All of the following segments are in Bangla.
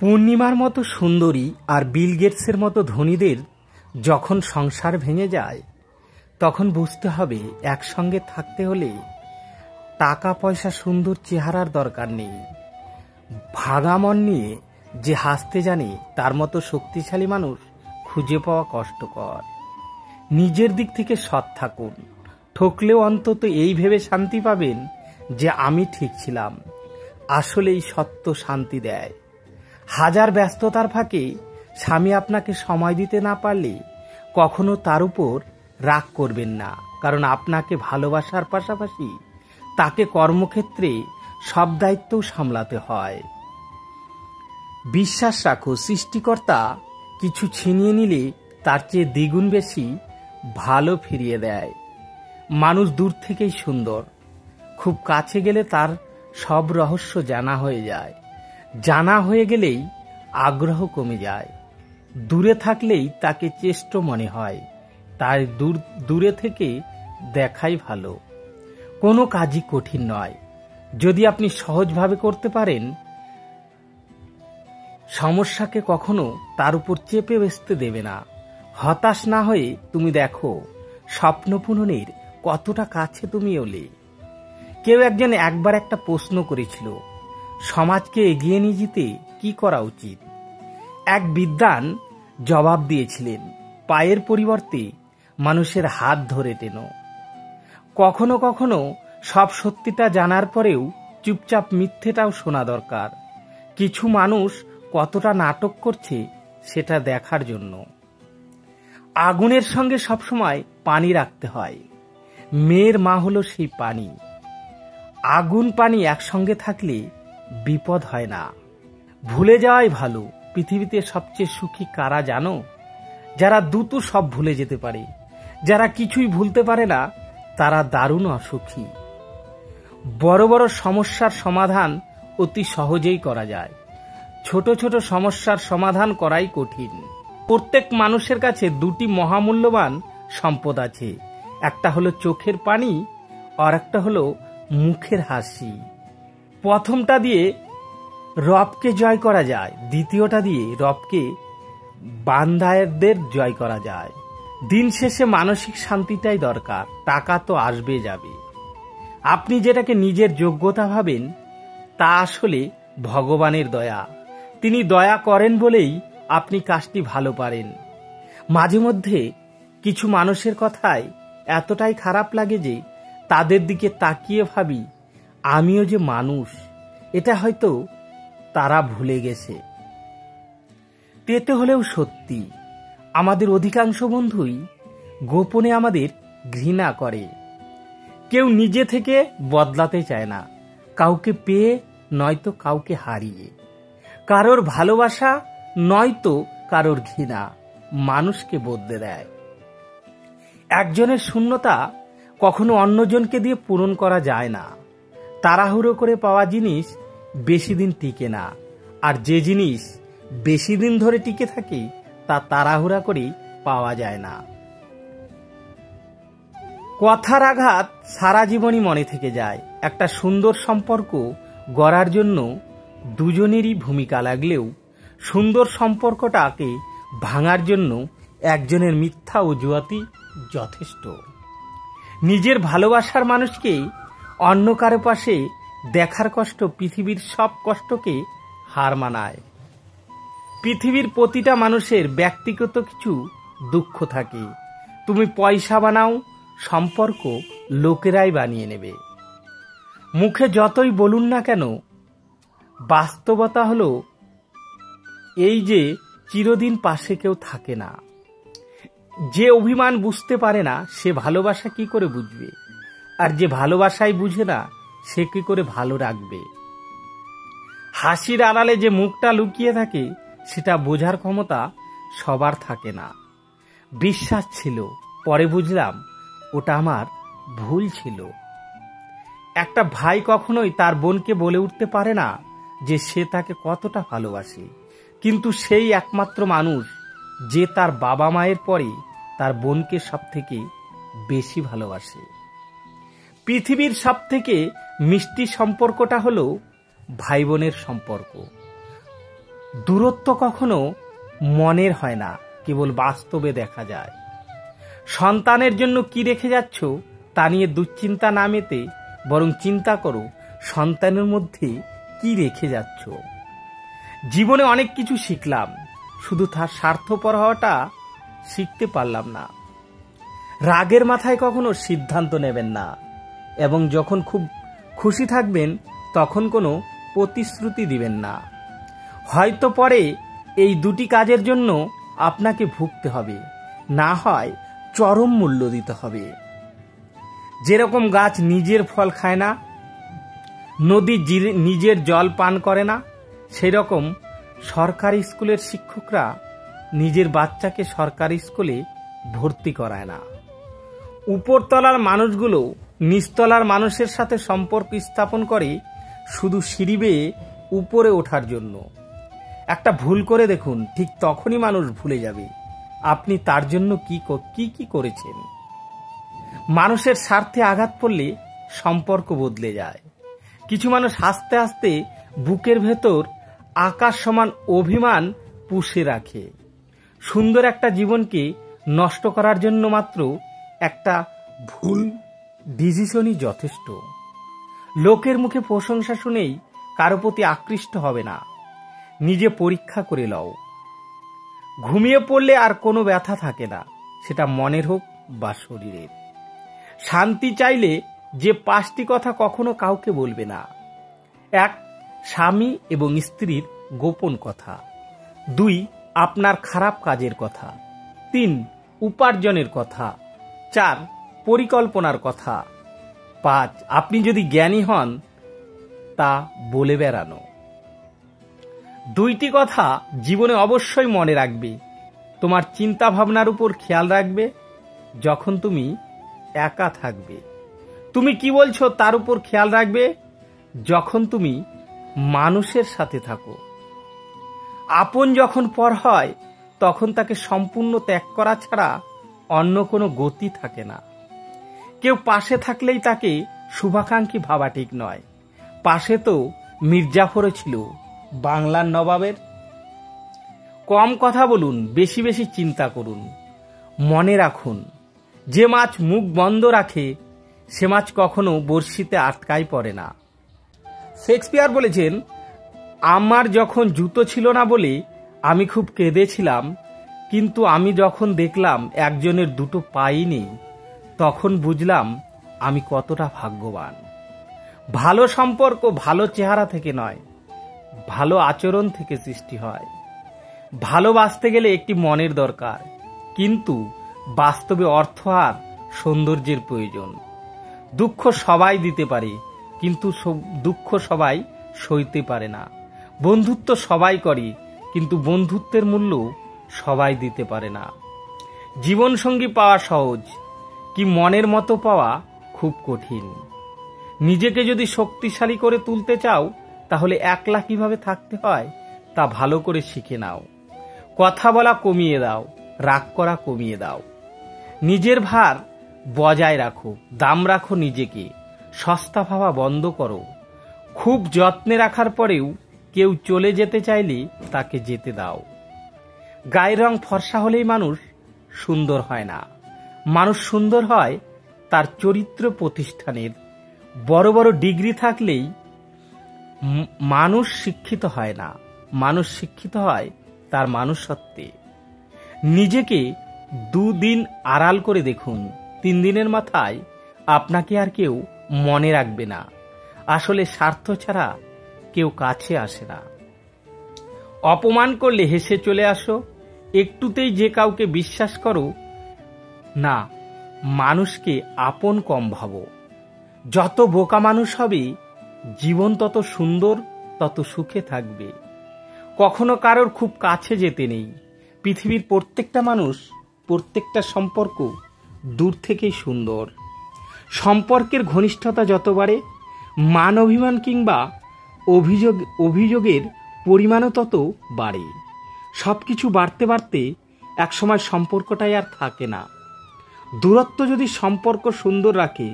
পূর্ণিমার মতো সুন্দরী আর বিল গেটসের মতো ধনীদের যখন সংসার ভেঙে যায় তখন বুঝতে হবে একসঙ্গে থাকতে হলে টাকা পয়সা সুন্দর চেহারার দরকার নেই। ভাঙা মন নিয়ে যে হাসতে জানে তার মতো শক্তিশালী মানুষ খুঁজে পাওয়া কষ্টকর। নিজের দিক থেকে সৎ থাকুন, ঠকলেও অন্তত এই ভেবে শান্তি পাবেন যে আমি ঠিক ছিলাম। আসলেই সত্য শান্তি দেয়। হাজার ব্যস্ততার ফাঁকে স্বামী আপনাকে সময় দিতে না পারলে কখনো তার উপর রাগ করবেন না, কারণ আপনাকে ভালোবাসার পাশাপাশি তাকে কর্মক্ষেত্রে সব দায়িত্বও সামলাতে হয়। বিশ্বাস রাখো, সৃষ্টিকর্তা কিছু ছিনিয়ে নিলে তার চেয়ে দ্বিগুণ বেশি ভালো ফিরিয়ে দেয়। মানুষ দূর থেকেই সুন্দর, খুব কাছে গেলে তার সব রহস্য জানা হয়ে যায়। জানা হয়ে গেলেই আগ্রহ কমে যায়। দূরে থাকলেই তাকে চেষ্ট মনে হয়, তাই দূরে থেকে দেখাই ভালো। কোনো কাজই কঠিন নয় যদি আপনি সহজভাবে করতে পারেন। সমস্যাকে কখনো তার উপর চেপে বসতে দেবে না। হতাশ না হয়ে তুমি দেখো স্বপ্ন পূরণের কতটা কাছে তুমি এলে। কেউ একজন একবার একটা প্রশ্ন করেছিল, সমাজকে এগিয়ে নিয়ে যেতে কি করা উচিত? এক বিদ্বান জবাব দিয়েছিলেন, পায়ের পরিবর্তে মানুষের হাত ধরে টেনো। কখনো কখনো সব সত্যিটা জানার পরেও চুপচাপ মিথ্যেটাও শোনা দরকার। কিছু মানুষ কতটা নাটক করছে সেটা দেখার জন্য। আগুনের সঙ্গে সবসময় পানি রাখতে হয়। মেয়ের মা হলো সেই পানি। আগুন পানি একসঙ্গে থাকলে বিপদ হয় না। ভুলে যাওয়াই ভালো। পৃথিবীতে সবচেয়ে সুখী কারা জানো? যারা দ্রুত সব ভুলে যেতে পারে। যারা কিছুই ভুলতে পারে না তারা দারুণ অসুখী। বড় বড় সমস্যার সমাধান অতি সহজেই করা যায়, ছোট ছোট সমস্যার সমাধান করাই কঠিন। প্রত্যেক মানুষের কাছে দুটি মহামূল্যবান সম্পদ আছে, একটা হলো চোখের পানি আর একটা হলো মুখের হাসি। প্রথমটা দিয়ে রবকে জয় করা যায়, দ্বিতীয়টা দিয়ে রবকে বান্দাদের জয় করা যায়। দিন শেষে মানসিক শান্তিটাই দরকার। টাকা তো আসবে যাবে। আপনি যেটাকে নিজের যোগ্যতা ভাবেন তা আসলে ভগবানের দয়া। তিনি দয়া করেন বলেই আপনি কাজটি ভালো পারেন। মাঝে মধ্যে কিছু মানুষের কথায় এতটাই খারাপ লাগে যে তাদের দিকে তাকিয়ে ভাবি আমিও যে মানুষ, এটা হয়তো তারা ভুলে গেছে। তেতে হলেও সত্যি, আমাদের অধিকাংশ বন্ধুই গোপনে আমাদের ঘৃণা করে। কেউ নিজে থেকে বদলাতে চায় না, কাউকে পেয়ে নয়তো কাউকে হারিয়ে। কারোর ভালোবাসা নয়তো কারোর ঘৃণা মানুষকে বদলে দেয়। একজনের শূন্যতা কখনো অন্যজনকে দিয়ে পূরণ করা যায় না। তাড়াহুড়ো করে পাওয়া জিনিস বেশি দিন টিকে না, আর যে জিনিস বেশি দিন ধরে টিকে থাকে তা তাড়াহুড়া করে পাওয়া যায় না। কথার আঘাত সারা জীবনই মনে থেকে যায়। একটা সুন্দর সম্পর্ক গড়ার জন্য দুজনেরই ভূমিকা লাগলেও সুন্দর সম্পর্কটাকে ভাঙার জন্য একজনের মিথ্যা অজুহাতই যথেষ্ট। নিজের ভালোবাসার মানুষকে অন্য কারো পাশে দেখার কষ্ট পৃথিবীর সব কষ্টকে হার মানায়। পৃথিবীর প্রতিটা মানুষের ব্যক্তিগত কিছু দুঃখ থাকে। তুমি পয়সা বানাও, সম্পর্ক লোকেরাই বানিয়ে নেবে। মুখে যতই বলুন না কেন, বাস্তবতা হলো এই যে চিরদিন পাশে কেউ থাকে না। যে অভিমান বুঝতে পারে না সে ভালোবাসা কি করে বুঝবে, আর যে ভালোবাসাই বুঝে না সে কি করে ভালো রাখবে। হাসির আড়ালে যে মুখটা লুকিয়ে থাকে সেটা বোঝার ক্ষমতা সবার থাকে না। বিশ্বাস ছিল, পরে বুঝলাম ওটা আমার ভুল ছিল। একটা ভাই কখনোই তার বোনকে বলে উঠতে পারে না যে সে তাকে কতটা ভালোবাসে, কিন্তু সেই একমাত্র মানুষ যে তার বাবা মায়ের পরে তার বোনকে সব থেকে বেশি ভালোবাসে। পৃথিবীর সব থেকে মিষ্টি সম্পর্কটা হলো ভাই বোনের সম্পর্ক। দূরত্ব কখনো মনের হয় না, কেবল বাস্তবে দেখা যায়। সন্তানের জন্য কি রেখে যাচ্ছ তা নিয়ে দুশ্চিন্তা না মেতে বরং চিন্তা করো সন্তানের মধ্যে কি রেখে যাচ্ছ। জীবনে অনেক কিছু শিখলাম, শুধু তার স্বার্থপর হওয়াটা শিখতে পারলাম না। রাগের মাথায় কখনো সিদ্ধান্ত নেবেন না, এবং যখন খুব খুশি থাকবেন তখন কোনো প্রতিশ্রুতি দিবেন না। হয়তো পরে এই দুটি কাজের জন্য আপনাকে ভুগতে হবে, না হয় চরম মূল্য দিতে হবে। যেরকম গাছ নিজের ফল খায় না, নদী নিজের জল পান করে না, সেই রকম সরকারি স্কুলের শিক্ষকরা নিজের বাচ্চাকে সরকারি স্কুলে ভর্তি করায় না। উপরতলার মানুষগুলো নিচতলার মানুষের সাথে সম্পর্ক স্থাপন করে শুধু সিঁড়ি বেয়ে উপরে ওঠার জন্য। একটা ভুল করে দেখুন, ঠিক তখনই মানুষ ভুলে যাবে আপনি তার জন্য কি করেছেন। মানুষের স্বার্থে আঘাত পড়লে সম্পর্ক বদলে যায়। কিছু মানুষ হাসতে হাসতে বুকের ভেতর আকাশ সমান অভিমান পুষে রাখে। সুন্দর একটা জীবনকে নষ্ট করার জন্য মাত্র একটা ভুল ডিসিশনই যথেষ্ট। লোকের মুখে প্রশংসা শুনেই কারো প্রতি আকৃষ্ট হবে না, নিজে পরীক্ষা করে লও। ঘুমিয়ে পড়লে আর কোনো ব্যথা থাকে না, সেটা মনের হোক বা শরীরের। শান্তি চাইলে যে 5টি কথা কখনো কাউকে বলবে না। 1. স্বামী এবং স্ত্রীর গোপন কথা। 2. আপনার খারাপ কাজের কথা। 3. উপার্জনের কথা। 4. পরিকল্পনার কথা। 5. আপনি যদি জ্ঞানী হন তা বলে বেড়ানো। 2টি কথা জীবনে অবশ্যই মনে রাখবে। তোমার চিন্তা ভাবনার উপর খেয়াল রাখবে যখন তুমি একা থাকবে। তুমি কি বলছো তার উপর খেয়াল রাখবে যখন তুমি মানুষের সাথে থাকো। আপন যখন পর হয় তখন তাকে সম্পূর্ণ ত্যাগ করা ছাড়া অন্য কোনো গতি থাকে না। কেউ পাশে থাকলেই তাকে শুভাকাঙ্ক্ষী ভাবা ঠিক নয়। পাশে তো মির্জাফরও ছিল, বাংলার নবাবের। কম কথা বলুন, বেশি বেশি চিন্তা করুন। মনে রাখুন, যে মাছ মুখ বন্ধ রাখে সে মাছ কখনো বড়শিতে আটকায় পড়ে না। শেক্সপিয়ার বলেছেন, আমার যখন জুতো ছিল না বলে আমি খুব কেঁদেছিলাম, কিন্তু আমি যখন দেখলাম একজনের দুটো পাই নেই তখন বুঝলাম আমি কতটা ভাগ্যবান। ভালো সম্পর্ক ভালো চেহারা থেকে নয়, ভালো আচরণ থেকে সৃষ্টি হয়। ভালোবাসতে গেলে একটি মনের দরকার, কিন্তু বাস্তবে অর্থ আর সৌন্দর্যের প্রয়োজন। দুঃখ সবাই দিতে পারে, কিন্তু দুঃখ সবাই সইতে পারে না। বন্ধুত্ব সবাই করে, কিন্তু বন্ধুত্বের মূল্য সবাই দিতে পারে না। জীবনসঙ্গী পাওয়া সহজ, কি মনের মতো পাওয়া খুব কঠিন। নিজেকে যদি শক্তিশালী করে তুলতে চাও তাহলে একলা কিভাবে থাকতে হয় তা ভালো করে শিখে নাও। কথা বলা কমিয়ে দাও, রাগ করা কমিয়ে দাও। নিজের ভার বজায় রাখো, দাম রাখো নিজেকে, সস্তা ভাবা বন্ধ করো। খুব যত্নে রাখার পরেও কেউ চলে যেতে চাইলে তাকে যেতে দাও। গায়ের রং ফর্সা হলেই মানুষ সুন্দর হয় না। মানুষ সুন্দর হয় তার চরিত্র প্রতিষ্ঠানের। বড় বড় ডিগ্রি থাকলেই মানুষ শিক্ষিত হয় না, মানুষ শিক্ষিত হয় তার মানুষত্বে। নিজেকে 2 দিন আড়াল করে দেখুন, 3 দিনের মাথায় আপনাকে আর কেউ মনে রাখবে না। আসলে স্বার্থ ছাড়া কেউ কাছে আসে না। অপমান করলে হেসে চলে আসো। একটুতেই যে কাউকে বিশ্বাস করো না, মানুষকে আপন কম ভাবো। যত বোকা মানুষ হবে জীবন তত সুন্দর, তত সুখে থাকবে। কখনো কারোর খুব কাছে যেতে নেই। পৃথিবীর প্রত্যেকটা মানুষ, প্রত্যেকটা সম্পর্ক দূর থেকেই সুন্দর। সম্পর্কের ঘনিষ্ঠতা যত বাড়ে, মান অভিমান কিংবা অভিযোগের পরিমাণও তত বাড়ে। সবকিছু বাড়তে বাড়তে একসময় সম্পর্কটাই আর থাকে না। দূরত্ব যদি সম্পর্ক সুন্দর রাখে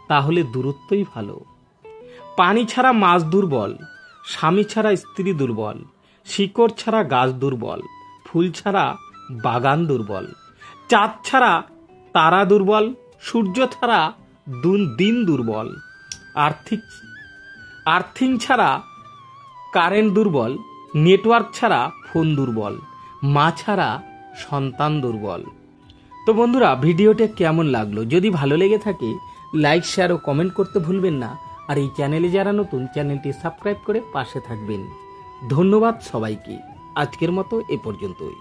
তাহলে দূরত্বই ভালো। পানি ছাড়া মাছ দুর্বল, স্বামী ছাড়া স্ত্রী দুর্বল, শিকড় ছাড়া গাছ দুর্বল, ফুল ছাড়া বাগান দুর্বল, চাঁদ ছাড়া তারা দুর্বল, সূর্য ছাড়া দিন দুর্বল, আর্থিং ছাড়া কারেন্ট দুর্বল, নেটওয়ার্ক ছাড়া ফোন দুর্বল, মা ছাড়া সন্তান দুর্বল। তো বন্ধুরা, ভিডিওটা কেমন লাগলো? যদি ভালো লেগে থাকে লাইক, শেয়ার ও কমেন্ট করতে ভুলবেন না। আর এই চ্যানেলে যারা নতুন, চ্যানেলটি সাবস্ক্রাইব করে পাশে থাকবেন। ধন্যবাদ সবাইকে। আজকের মতো এ পর্যন্তই।